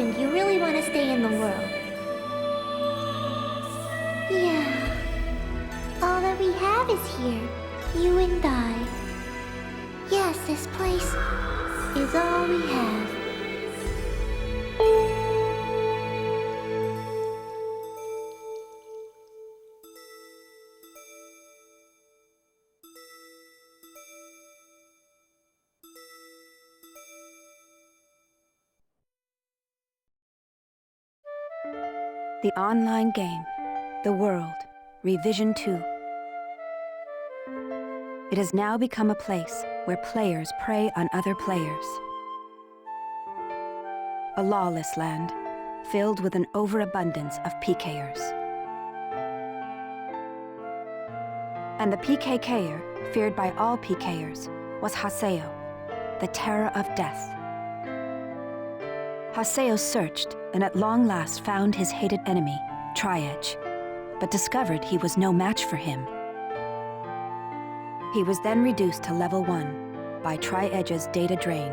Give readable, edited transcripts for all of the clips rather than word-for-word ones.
think you really want to stay in the world. Yeah. All that we have is here. You and I. Yes, this place is all we have. The online game, The World, Revision 2. It has now become a place where players prey on other players. A lawless land, filled with an overabundance of PKers. And the PKKer, feared by all PKers, was Haseo, the terror of death. Haseo searched and at long last found his hated enemy, Tri-Edge, but discovered he was no match for him. He was then reduced to level 1 by Tri-Edge's data drain.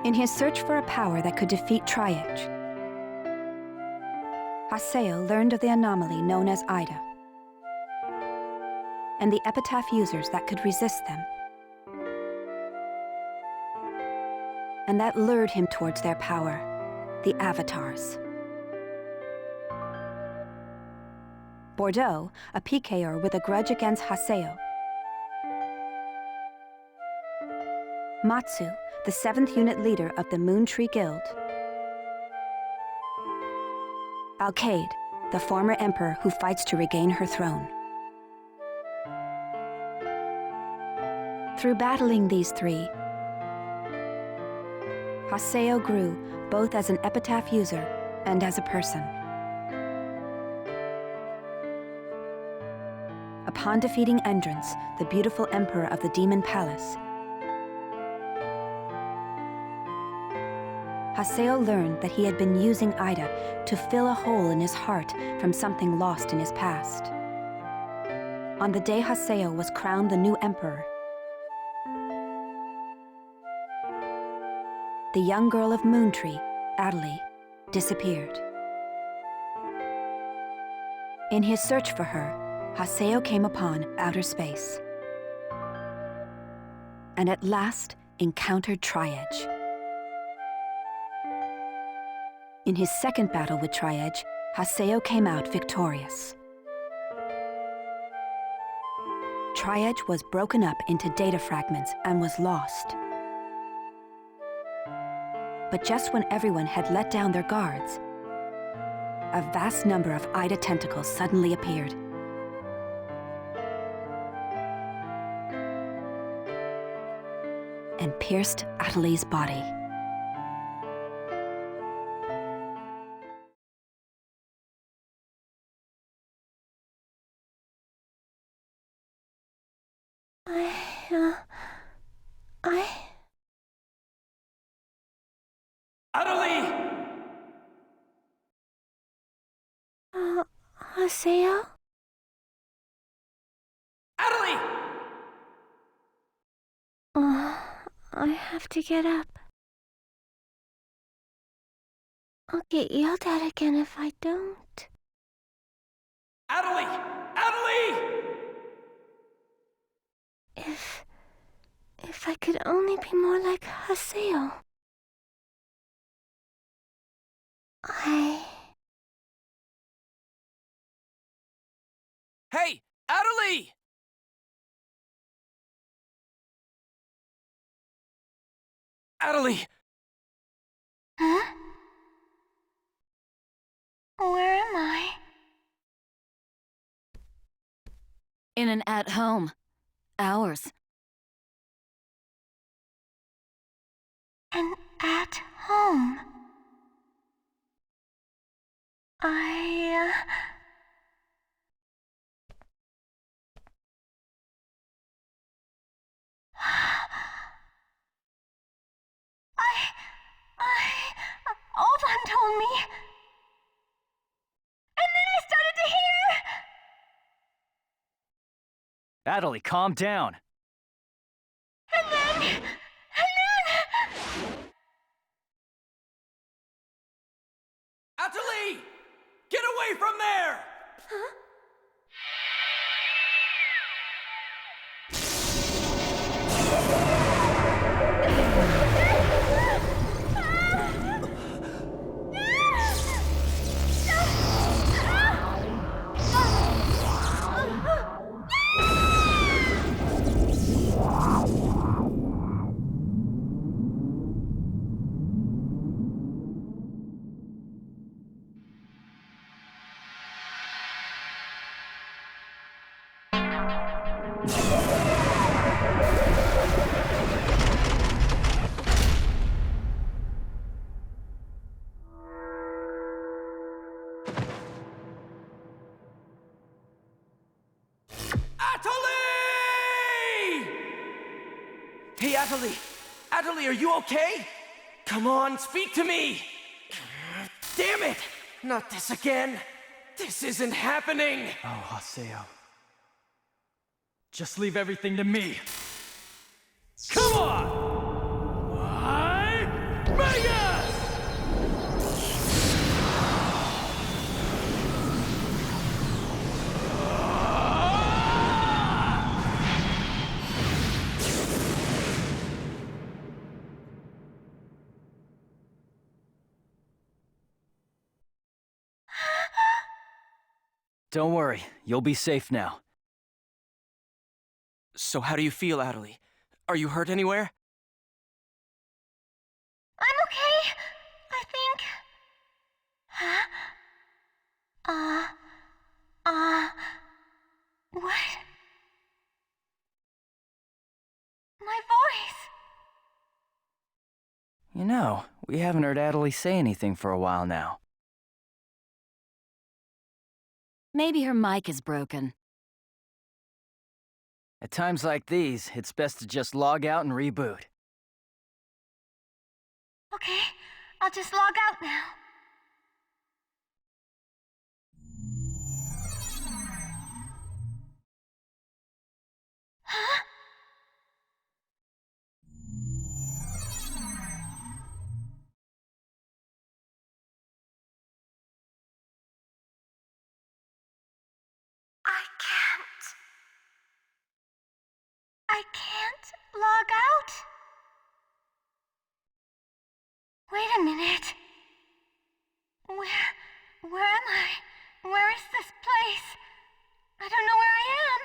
In his search for a power that could defeat Tri-Edge, Haseo learned of the anomaly known as Ida, and the epitaph users that could resist them. And that lured him towards their power, the Avatars. Bordeaux, a PKer with a grudge against Haseo. Matsu, the 7th unit leader of the Moon Tree Guild. Alkaid, the former emperor who fights to regain her throne. Through battling these three, Haseo grew both as an epitaph user and as a person. Upon defeating Endrance, the beautiful emperor of the Demon Palace, Haseo learned that he had been using Ida to fill a hole in his heart from something lost in his past. On the day Haseo was crowned the new emperor, the young girl of Moontree, Adelie, disappeared. In his search for her, Haseo came upon outer space, and at last encountered Tri-Edge. In his second battle with Tri-Edge, Haseo came out victorious. Tri-Edge was broken up into data fragments and was lost. But just when everyone had let down their guards, a vast number of Ida tentacles suddenly appeared. And pierced Adelie's body. Adelie! Haseo? Adelie! I have to get up. I'll get yelled at again if I don't. Adelie! Adelie! If I could only be more like Haseo. Hey, Adelie! Adelie! Huh? Where am I? In an at-home. Ours. And at home. Oban told me. And then I started to hear. Adelie, calm down. And then Atalie! Get away from there! Huh? Atalie! Hey, Atalie! Atalie, are you okay? Come on, speak to me! Damn it! Not this again! This isn't happening! Oh, Haseo. Just leave everything to me. Come on! Vegas! Don't worry, you'll be safe now. So how do you feel, Atalie? Are you hurt anywhere? I'm okay, I think. Huh? What? My voice! You know, we haven't heard Atalie say anything for a while now. Maybe her mic is broken. At times like these, it's best to just log out and reboot. Okay, I'll just log out now. Huh? I can't log out? Wait a minute. Where am I? Where is this place? I don't know where I am.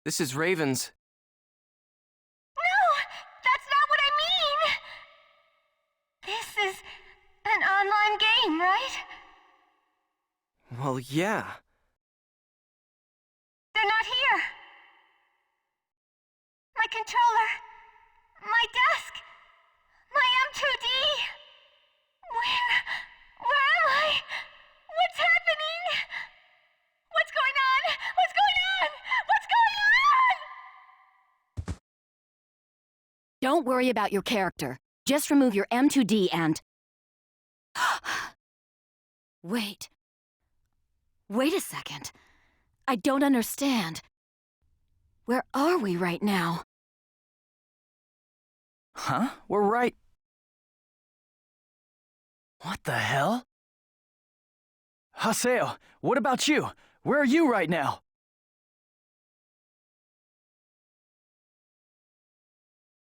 This is Raven's. No, that's not what I mean. This is an online game, right? Well, yeah. They're not here. My controller, my desk, my M2D. Where am I? What's happening? What's going on? What's going on? What's going on? Don't worry about your character. Just remove your M2D and... Wait. Wait a second. I don't understand. Where are we right now? Huh? We're right... What the hell? Haseo, what about you? Where are you right now?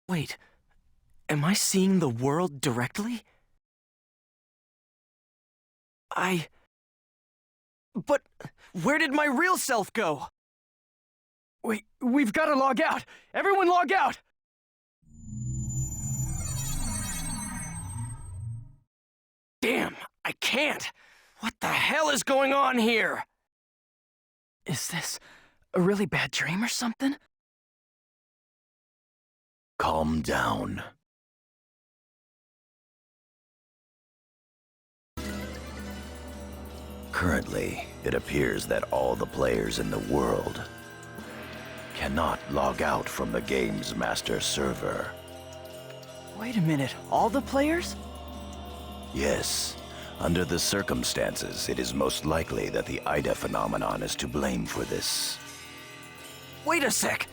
Wait, am I seeing the world directly? But where did my real self go? Wait, we've got to log out! Everyone log out! Damn, I can't! What the hell is going on here? Is this a really bad dream or something? Calm down. Currently, it appears that all the players in the world cannot log out from the game's master server. Wait a minute, all the players? Yes, under the circumstances, it is most likely that the Ida phenomenon is to blame for this. Wait a sec!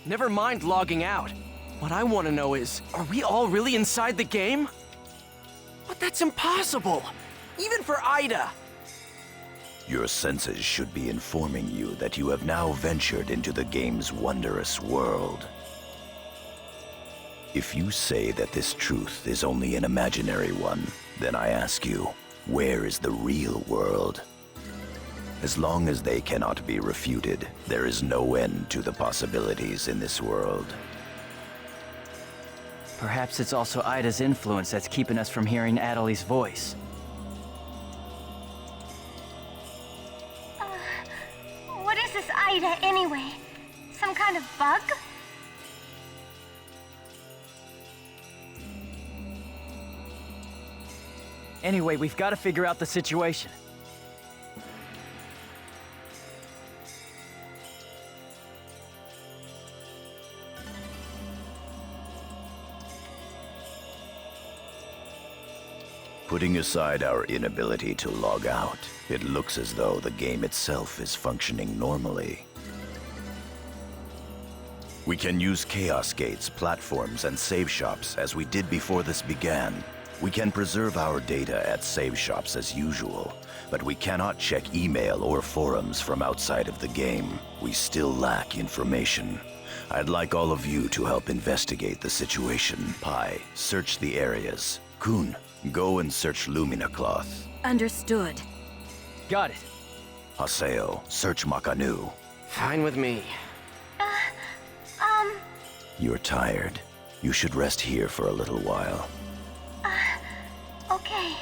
Never mind logging out. What I want to know is, are we all really inside the game? But that's impossible! Even for Ida! Your senses should be informing you that you have now ventured into the game's wondrous world. If you say that this truth is only an imaginary one, then I ask you, where is the real world? As long as they cannot be refuted, there is no end to the possibilities in this world. Perhaps it's also Ida's influence that's keeping us from hearing Adeli's voice. What is this Ida, anyway? Some kind of bug? Anyway, we've got to figure out the situation. Putting aside our inability to log out, it looks as though the game itself is functioning normally. We can use chaos gates, platforms, and save shops as we did before this began. We can preserve our data at save shops as usual, but we cannot check email or forums from outside of the game. We still lack information. I'd like all of you to help investigate the situation. Pi, search the areas. Kun, go and search Lumina Cloth. Understood. Got it. Haseo, search Makanu. Fine with me. You're tired. You should rest here for a little while. Okay.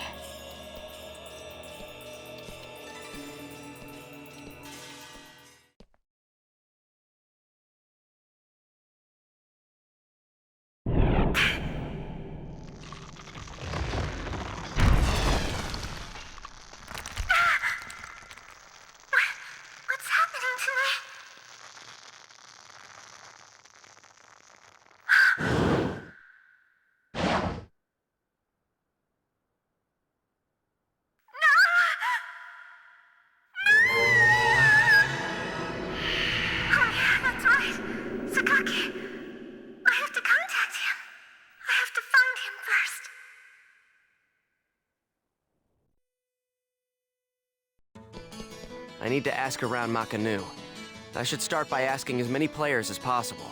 What's happening to me? Oh yeah, that's right. Sakaki. I have to contact him. I have to find him first. I need to ask around Makanu. I should start by asking as many players as possible.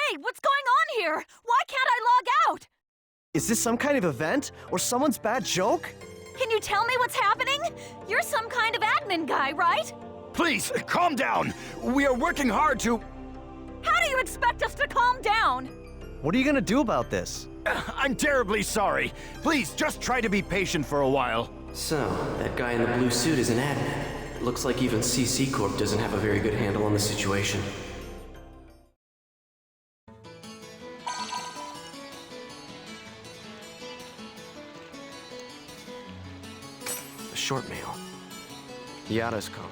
Hey, what's going on here? Why can't I log out? Is this some kind of event? Or someone's bad joke? Can you tell me what's happening? You're some kind of admin guy, right? Please, calm down. We are working hard to... How do you expect us to calm down? What are you gonna do about this? I'm terribly sorry. Please, just try to be patient for a while. So, that guy in the blue suit is an admin. It looks like even CC Corp doesn't have a very good handle on the situation. A short mail. Yada's code.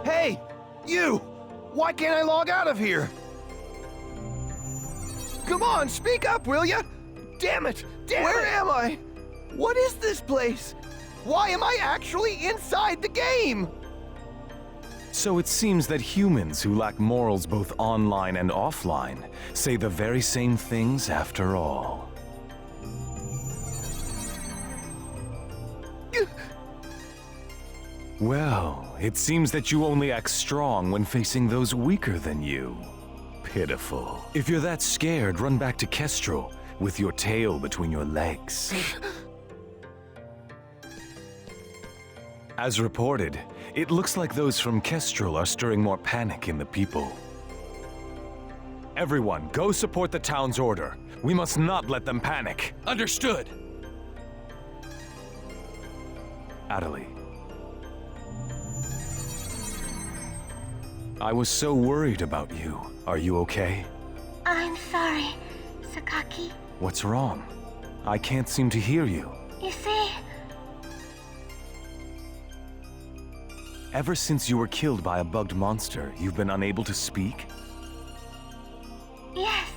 Hey! You! Why can't I log out of here? Come on, speak up, will ya? Damn it! Where am I? What is this place? Why am I actually inside the game? So it seems that humans who lack morals both online and offline say the very same things after all. Well, it seems that you only act strong when facing those weaker than you. Pitiful. If you're that scared, run back to Kestrel with your tail between your legs. As reported, it looks like those from Kestrel are stirring more panic in the people. Everyone, go support the town's order. We must not let them panic. Understood. Adelie. I was so worried about you. Are you okay? I'm sorry, Sakaki. What's wrong? I can't seem to hear you. You see, Ever since you were killed by a bugged monster, you've been unable to speak? yes,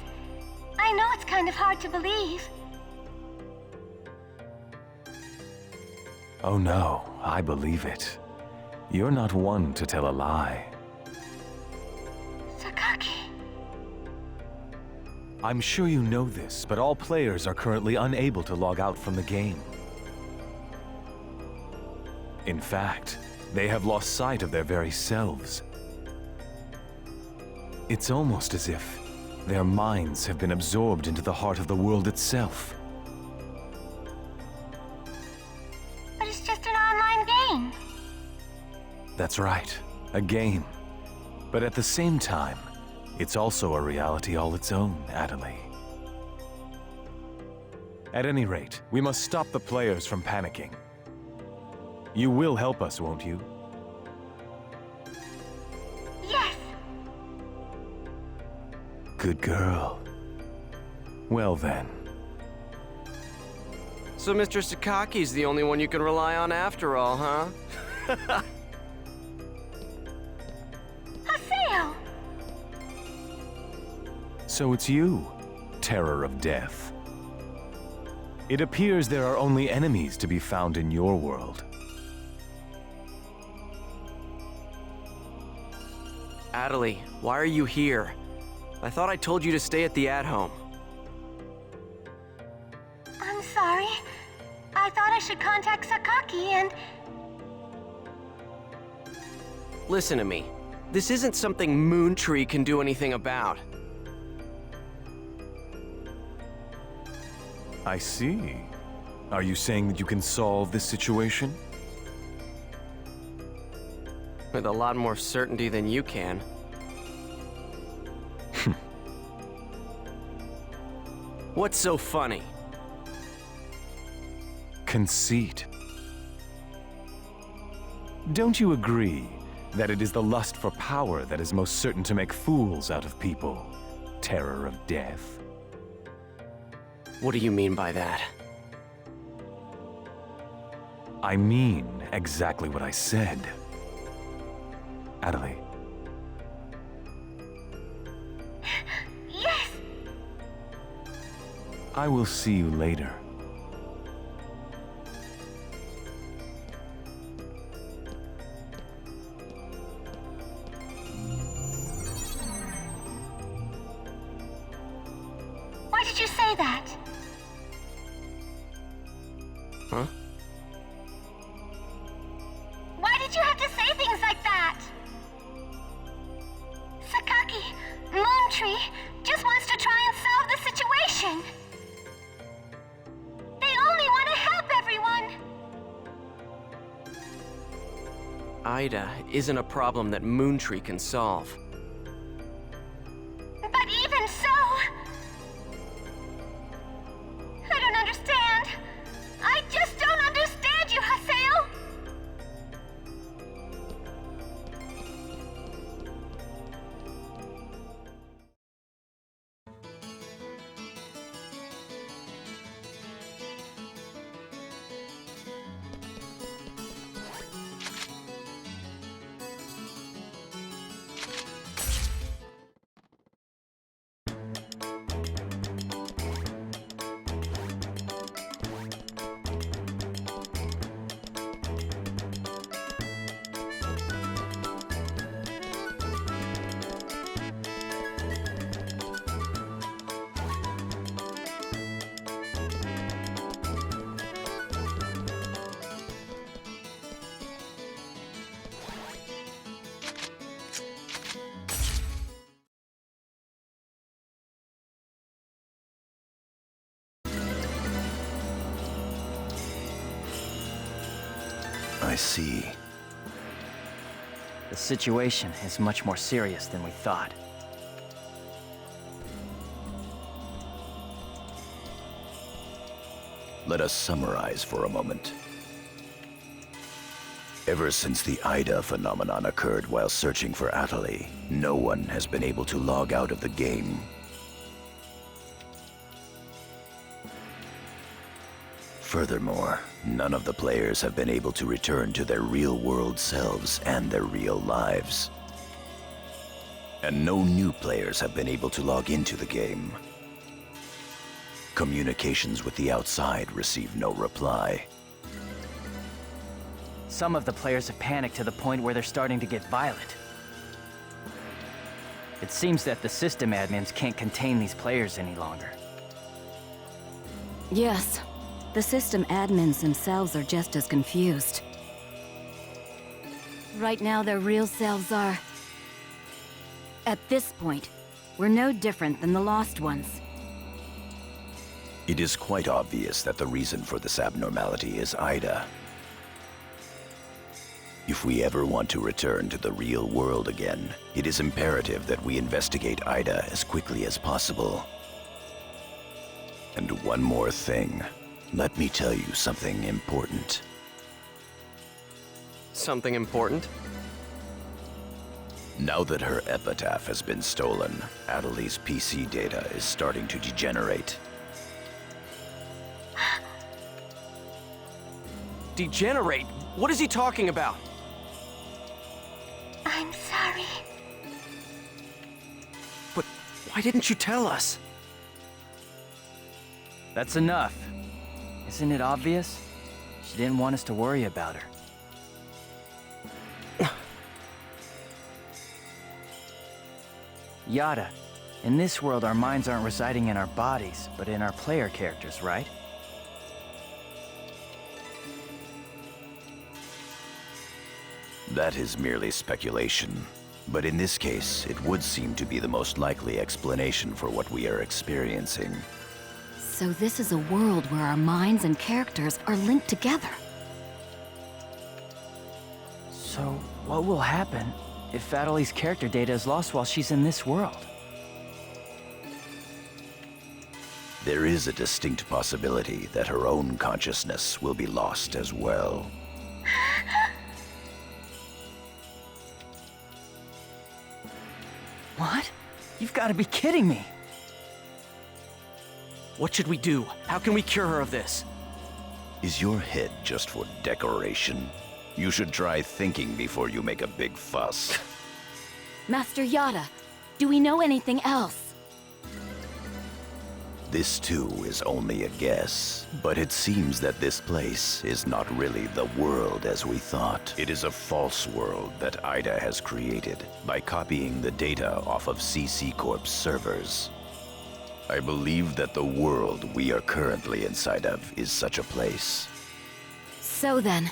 I know it's kind of hard to believe. Oh no, I believe it. You're not one to tell a lie. Sakaki. I'm sure you know this, but all players are currently unable to log out from the game. In fact, they have lost sight of their very selves. It's almost as if their minds have been absorbed into the heart of the world itself. But it's just an online game. That's right, a game. But at the same time, it's also a reality all its own, Adelie. At any rate, we must stop the players from panicking. You will help us, won't you? Yes, Good girl. Well then. So Mr. Sakaki's the only one you can rely on after all, huh? Haseo. So it's you, Terror of Death. It appears there are only enemies to be found in your world. Adelie, why are you here? I thought I told you to stay at the at-home. I'm sorry. I thought I should contact Sakaki and... Listen to me. This isn't something Moontree can do anything about. I see. Are you saying that you can solve this situation? With a lot more certainty than you can. What's so funny? Conceit. Don't you agree that it is the lust for power that is most certain to make fools out of people? Terror of death. What do you mean by that? I mean exactly what I said. Adelie. Yes! I will see you later. Why did you say that? Huh? Why did you have to say things like that? Sakaki, Moontree, just wants to try and solve the situation. They only want to help everyone. Ida isn't a problem that Moontree can solve. But even so... I don't understand. I just don't understand you, Haseo. I see. The situation is much more serious than we thought. Let us summarize for a moment. Ever since the Ida phenomenon occurred while searching for Adelie, no one has been able to log out of the game. Furthermore, none of the players have been able to return to their real-world selves and their real lives. And no new players have been able to log into the game. Communications with the outside receive no reply. Some of the players have panicked to the point where they're starting to get violent. It seems that the system admins can't contain these players any longer. Yes, the system admins themselves are just as confused. Right now, their real selves are... At this point, we're no different than the Lost Ones. It is quite obvious that the reason for this abnormality is Ida. If we ever want to return to the real world again, it is imperative that we investigate Ida as quickly as possible. And one more thing. Let me tell you something important. Something important? Now that her epitaph has been stolen, Adelie's PC data is starting to degenerate. Degenerate? What is he talking about? I'm sorry. But why didn't you tell us? That's enough. Isn't it obvious? She didn't want us to worry about her. Yada, in this world our minds aren't residing in our bodies, but in our player characters, right? That is merely speculation. But in this case, it would seem to be the most likely explanation for what we are experiencing. So this is a world where our minds and characters are linked together. So, what will happen if Adelie's character data is lost while she's in this world? There is a distinct possibility that her own consciousness will be lost as well. What? You've got to be kidding me. What should we do? How can we cure her of this? Is your head just for decoration? You should try thinking before you make a big fuss. Master Yada, do we know anything else? This too is only a guess, but it seems that this place is not really the world as we thought. It is a false world that Ida has created by copying the data off of CC Corp's servers. I believe that the world we are currently inside of is such a place. So then,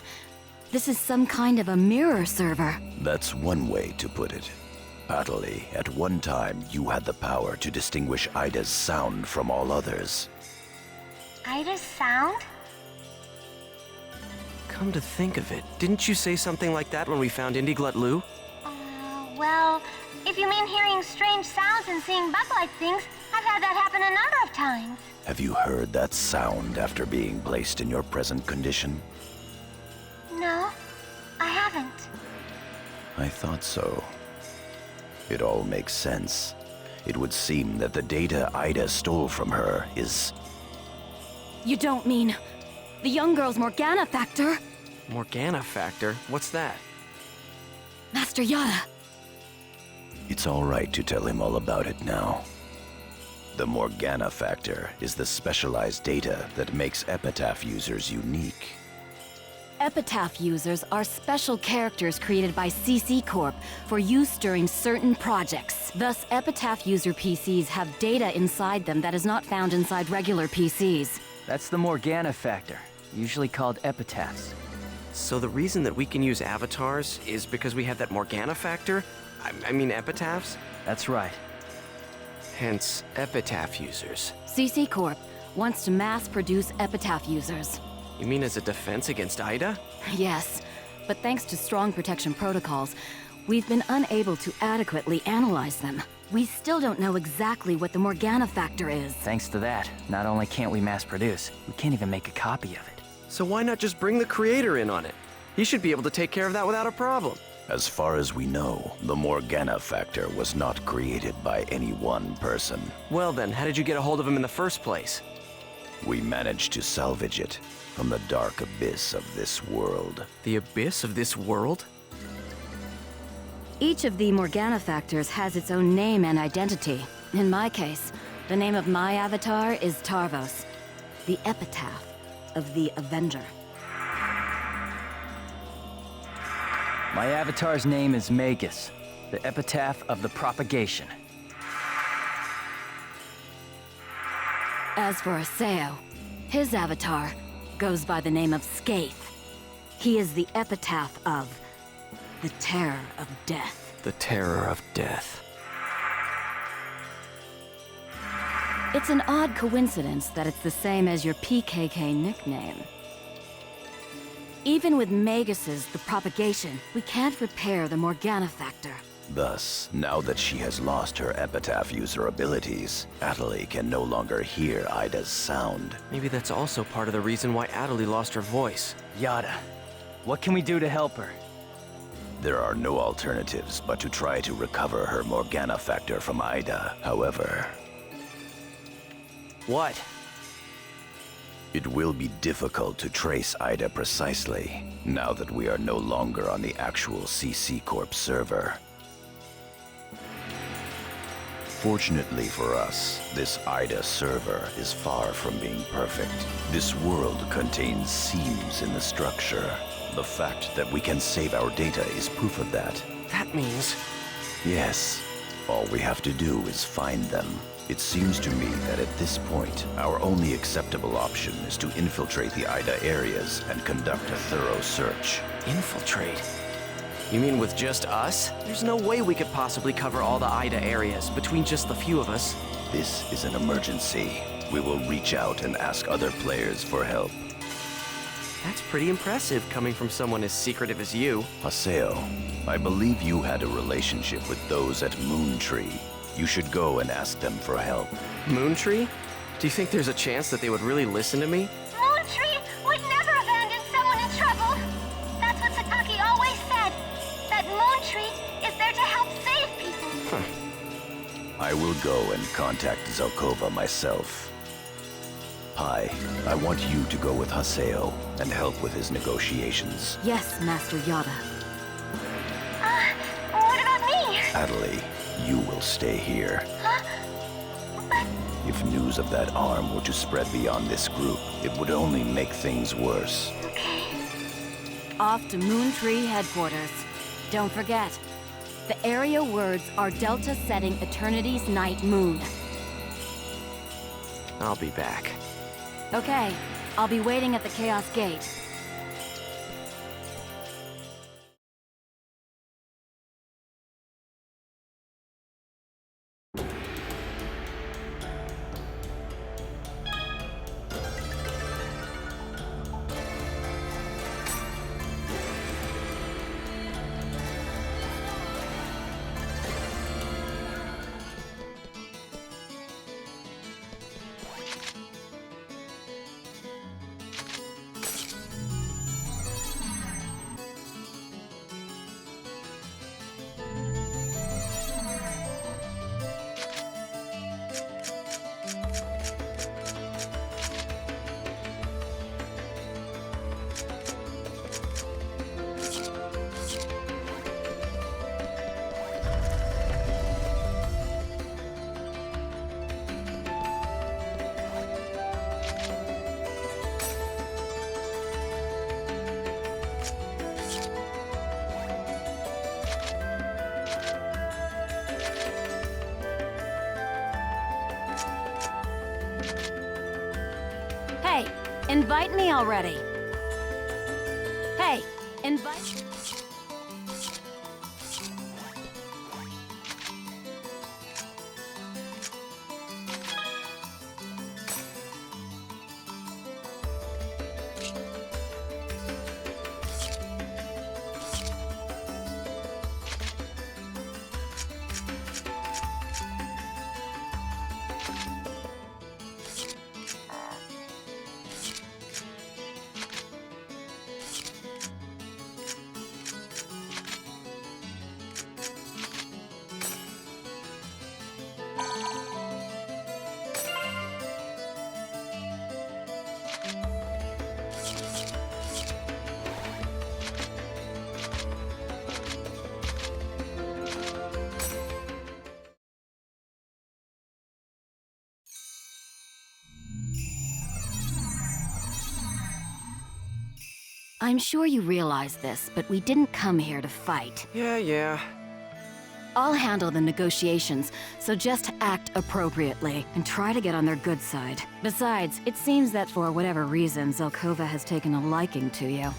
this is some kind of a mirror server. That's one way to put it. Atali, at one time you had the power to distinguish Ida's sound from all others. Ida's sound? Come to think of it, didn't you say something like that when we found Indiglut Lu? Well, if you mean hearing strange sounds and seeing bug-like things, I've had that happen a number of times. Have you heard that sound after being placed in your present condition? No, I haven't. I thought so. It all makes sense. It would seem that the data Ida stole from her is... You don't mean the young girl's Morgana factor? Morgana factor? What's that? Master Yada. It's all right to tell him all about it now. The Morgana factor is the specialized data that makes Epitaph users unique. Epitaph users are special characters created by CC Corp for use during certain projects. Thus, Epitaph user PCs have data inside them that is not found inside regular PCs. That's the Morgana factor, usually called epitaphs. So the reason that we can use avatars is because we have that Morgana factor? I mean epitaphs? That's right. Hence, epitaph users. CC Corp wants to mass produce Epitaph users. You mean as a defense against Ida? Yes, but thanks to strong protection protocols, we've been unable to adequately analyze them. We still don't know exactly what the Morgana factor is. Thanks to that, not only can't we mass produce, we can't even make a copy of it. So why not just bring the creator in on it? He should be able to take care of that without a problem. As far as we know, the Morgana factor was not created by any one person. Well then, how did you get a hold of him in the first place? We managed to salvage it from the dark abyss of this world. The abyss of this world? Each of the Morgana factors has its own name and identity. In my case, the name of my avatar is Tarvos, the epitaph of the Avenger. My avatar's name is Magus, the epitaph of the propagation. As for Aseo, his avatar goes by the name of Skaith. He is the epitaph of the terror of death. The terror of death. It's an odd coincidence that it's the same as your PKK nickname. Even with Magus's The Propagation, we can't repair the Morgana factor. Thus, now that she has lost her epitaph user abilities, Atali can no longer hear Ida's sound. Maybe that's also part of the reason why Atali lost her voice. Yada, what can we do to help her? There are no alternatives but to try to recover her Morgana factor from Ida. However... What? It will be difficult to trace Ida precisely, now that we are no longer on the actual CC Corp server. Fortunately for us, this Ida server is far from being perfect. This world contains seams in the structure. The fact that we can save our data is proof of that. That means... Yes. All we have to do is find them. It seems to me that at this point, our only acceptable option is to infiltrate the Ida areas and conduct a thorough search. Infiltrate? You mean with just us? There's no way we could possibly cover all the Ida areas between just the few of us. This is an emergency. We will reach out and ask other players for help. That's pretty impressive coming from someone as secretive as you. Haseo, I believe you had a relationship with those at Moontree. You should go and ask them for help. Moontree? Do you think there's a chance that they would really listen to me? Moontree would never abandon someone in trouble. That's what Sataki always said. That Moontree is there to help save people. I will go and contact Zelkova myself. Pi, I want you to go with Haseo and help with his negotiations. Yes, Master Yada. What about me? Adelie, you will stay here. Huh? But If news of that arm were to spread beyond this group, it would only make things worse. okay. Off to Moontree headquarters. Don't forget, the area words are Delta setting Eternity's night moon. I'll be back. Okay, I'll be waiting at the Chaos Gate. Hey, invite me already. Hey, invite... I'm sure you realize this, but we didn't come here to fight. Yeah. I'll handle the negotiations, so just act appropriately and try to get on their good side. Besides, it seems that for whatever reason, Zelkova has taken a liking to you.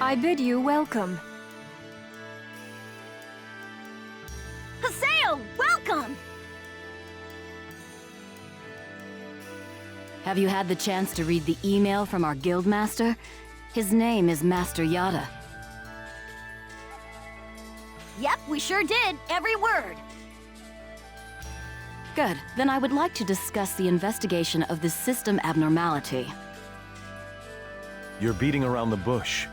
I bid you welcome. Haseo, welcome! Have you had the chance to read the email from our guildmaster? His name is Master Yada. Yep, we sure did. Every word. Good. Then I would like to discuss the investigation of this system abnormality. You're beating around the bush.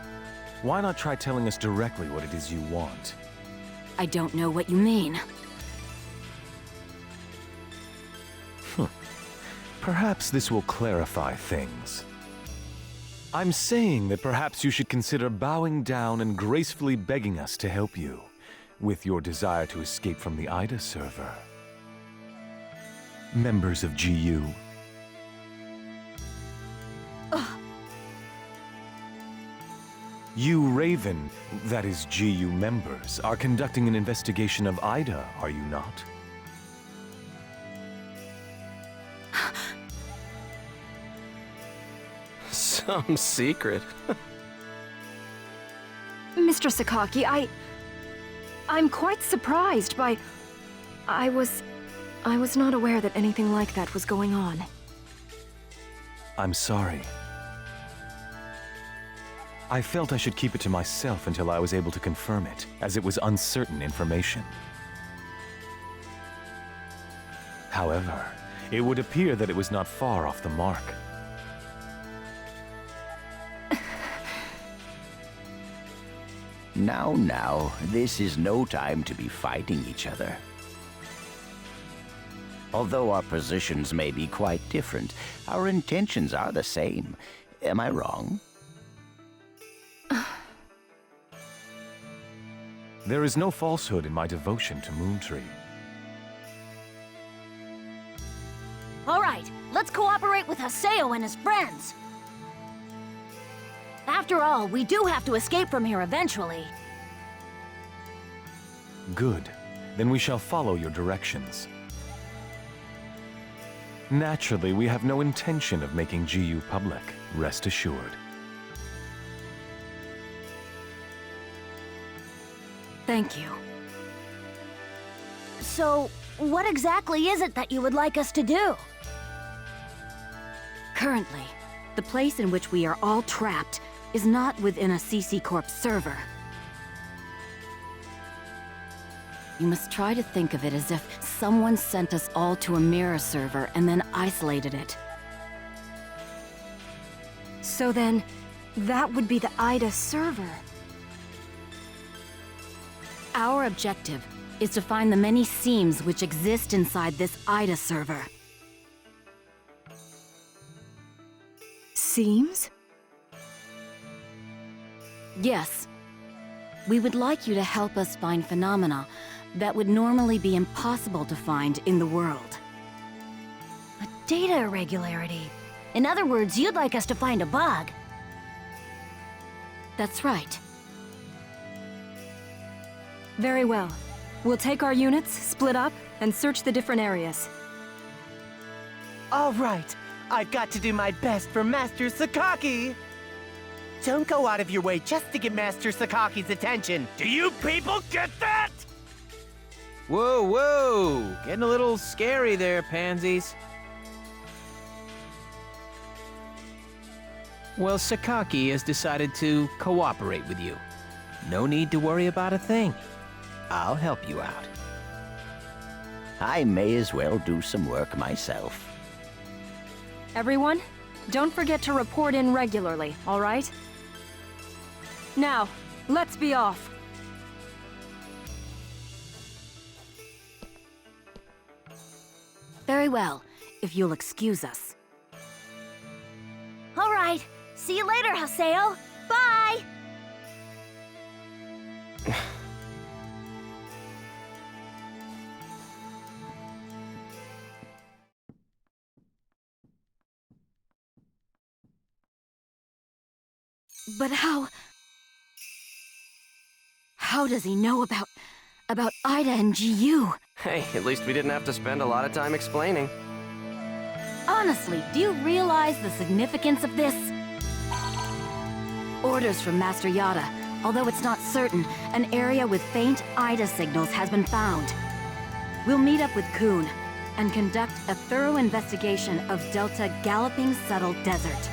Why not try telling us directly what it is you want? I don't know what you mean. Perhaps this will clarify things. I'm saying that perhaps you should consider bowing down and gracefully begging us to help you with your desire to escape from the Ida server. Members of GU. You Raven, that is GU members, are conducting an investigation of Ida, are you not? Some secret. Mr. Sakaki, I'm quite surprised by... I was not aware that anything like that was going on. I'm sorry. I felt I should keep it to myself until I was able to confirm it, as it was uncertain information. However, it would appear that it was not far off the mark. Now, this is no time to be fighting each other. Although our positions may be quite different, our intentions are the same. Am I wrong? There is no falsehood in my devotion to Moontree. All right, let's cooperate with Haseo and his friends. After all, we do have to escape from here eventually. Good. Then we shall follow your directions. Naturally, we have no intention of making GU public, rest assured. Thank you. So, what exactly is it that you would like us to do? Currently, the place in which we are all trapped is not within a CC Corp server. You must try to think of it as if someone sent us all to a mirror server and then isolated it. So then, that would be the Ida server. Our objective is to find the many seams which exist inside this Ida server. Seams? Yes. We would like you to help us find phenomena that would normally be impossible to find in the world. A data irregularity. In other words, you'd like us to find a bug. That's right. Very well. We'll take our units, split up, and search the different areas. All right, I've got to do my best for Master Sakaki. Don't go out of your way just to get Master Sakaki's attention. Do you people get that? Whoa, whoa! Getting a little scary there, pansies. Well, Sakaki has decided to cooperate with you. No need to worry about a thing. I'll help you out. I may as well do some work myself. Everyone, don't forget to report in regularly, all right? Now, let's be off. Very well, if you'll excuse us. All right. See you later, Haseo. Bye! But how does he know about Ida and GU? Hey, at least we didn't have to spend a lot of time explaining. Honestly, do you realize the significance of this? Orders from Master Yada. Although it's not certain, an area with faint Ida signals has been found. We'll meet up with Kuhn and conduct a thorough investigation of Delta Galloping Subtle Desert.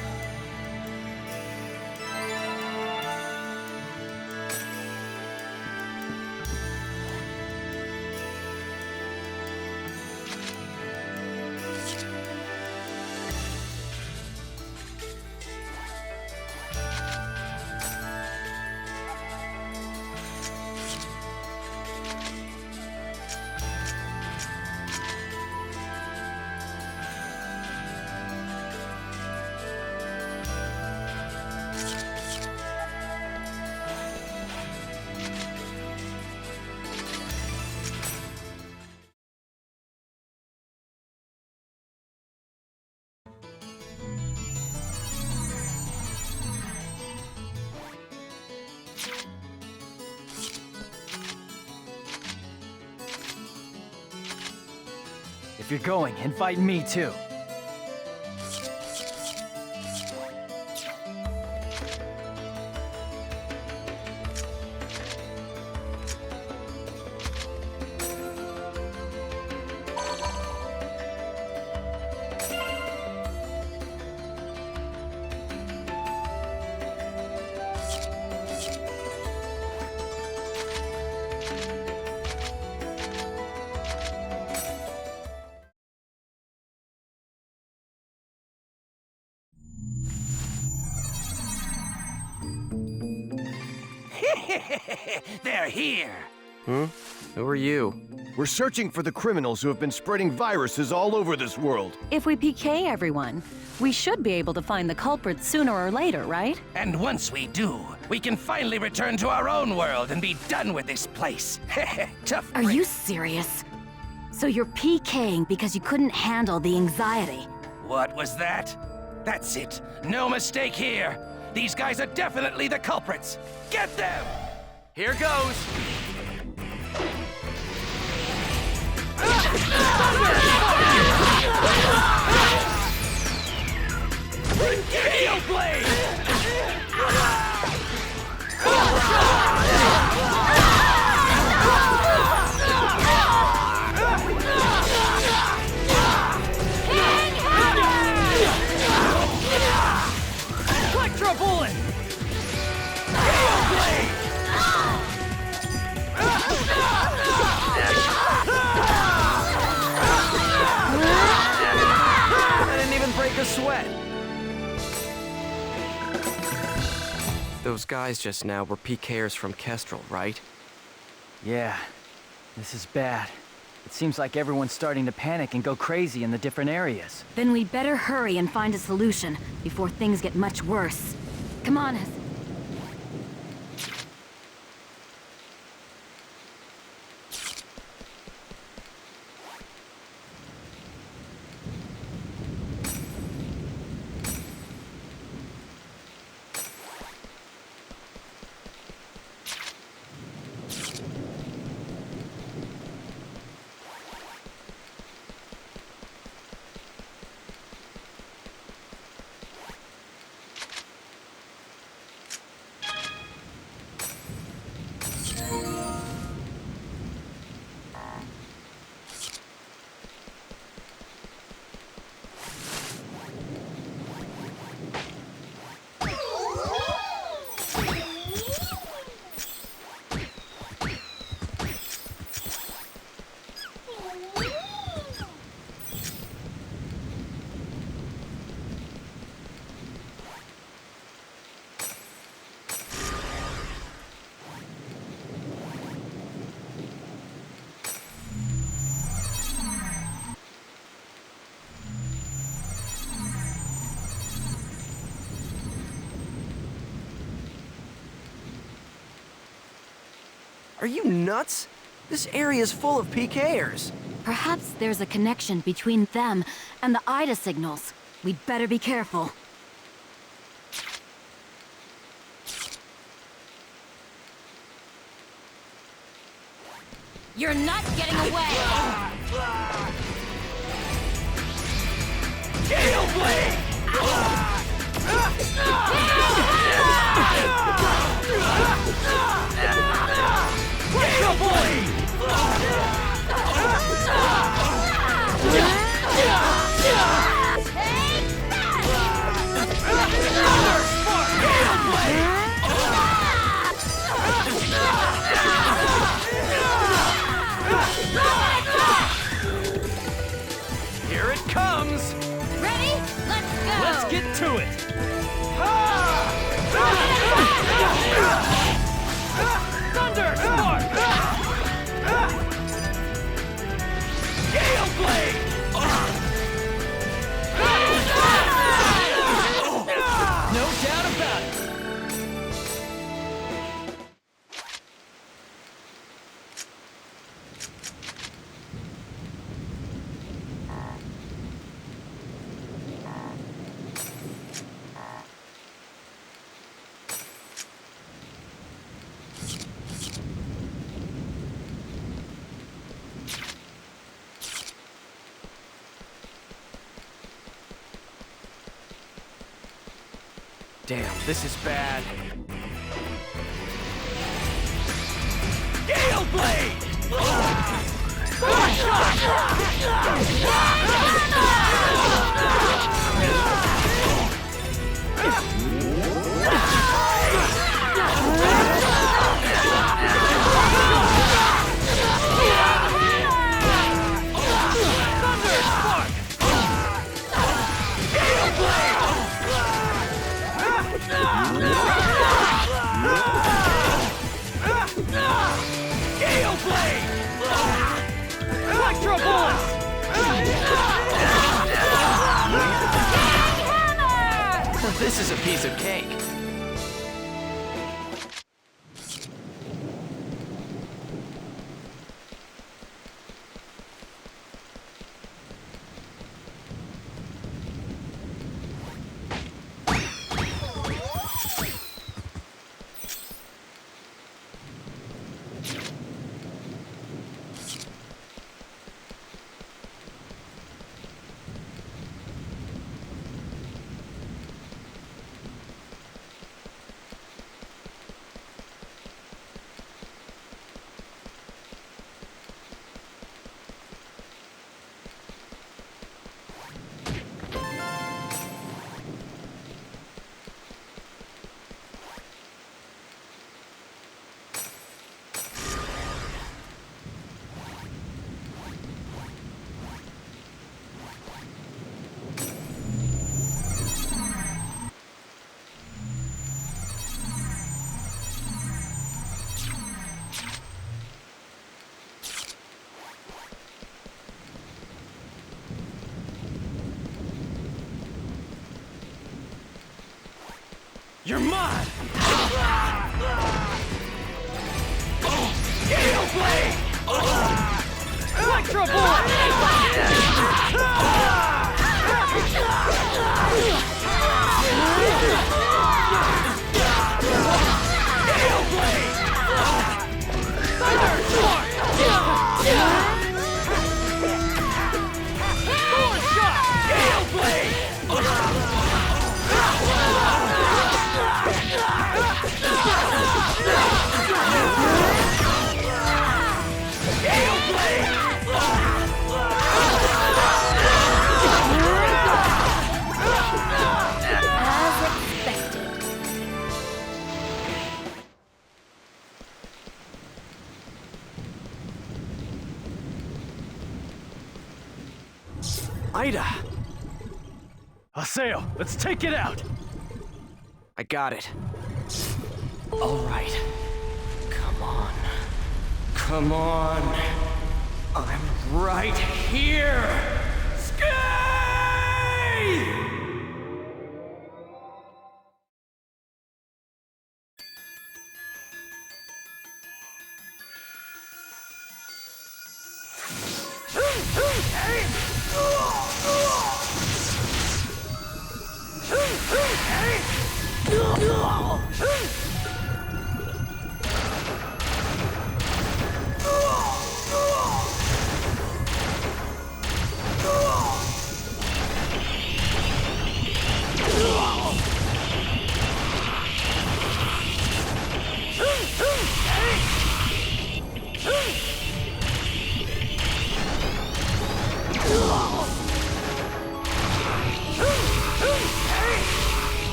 If you're going, invite me too. They're here! Who are you? We're searching for the criminals who have been spreading viruses all over this world. If we PK everyone, we should be able to find the culprits sooner or later, right? And once we do, we can finally return to our own world and be done with this place. Tough Are you serious? So you're PKing because you couldn't handle the anxiety? What was that? That's it. No mistake here. These guys are definitely the culprits. Get them! Here goes! Gale Blade! Electro Bullet! Gale Blade! I didn't even break a sweat. Those guys just now were PKers from Kestrel, right? Yeah, this is bad. It seems like everyone's starting to panic and go crazy in the different areas. Then we'd better hurry and find a solution before things get much worse. Come on. Are you nuts? This area is full of PKers. Perhaps there's a connection between them and the Ida signals. We'd better be careful. You're not getting away! Gale Blade! Gale Blade! Here it comes! Ready? Let's go! Let's get to it! Thunder! Spark! Damn, this is bad. Gale Blade! Gale Blade! Electro Bullets! This is a piece of cake. You're mine! Gale Blade! Electro Bullet! Gale Blade! Thunder Sword! Bullet Shot! Gale Blade! Gale Blade! As expected. Ida! Haseo, let's take it out! I got it. All right. Come on. Come on. I'm right here! Skate!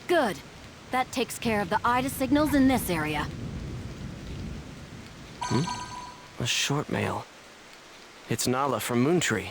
Good. That takes care of the Ida signals in this area. A short mail. It's Nala from Moontree.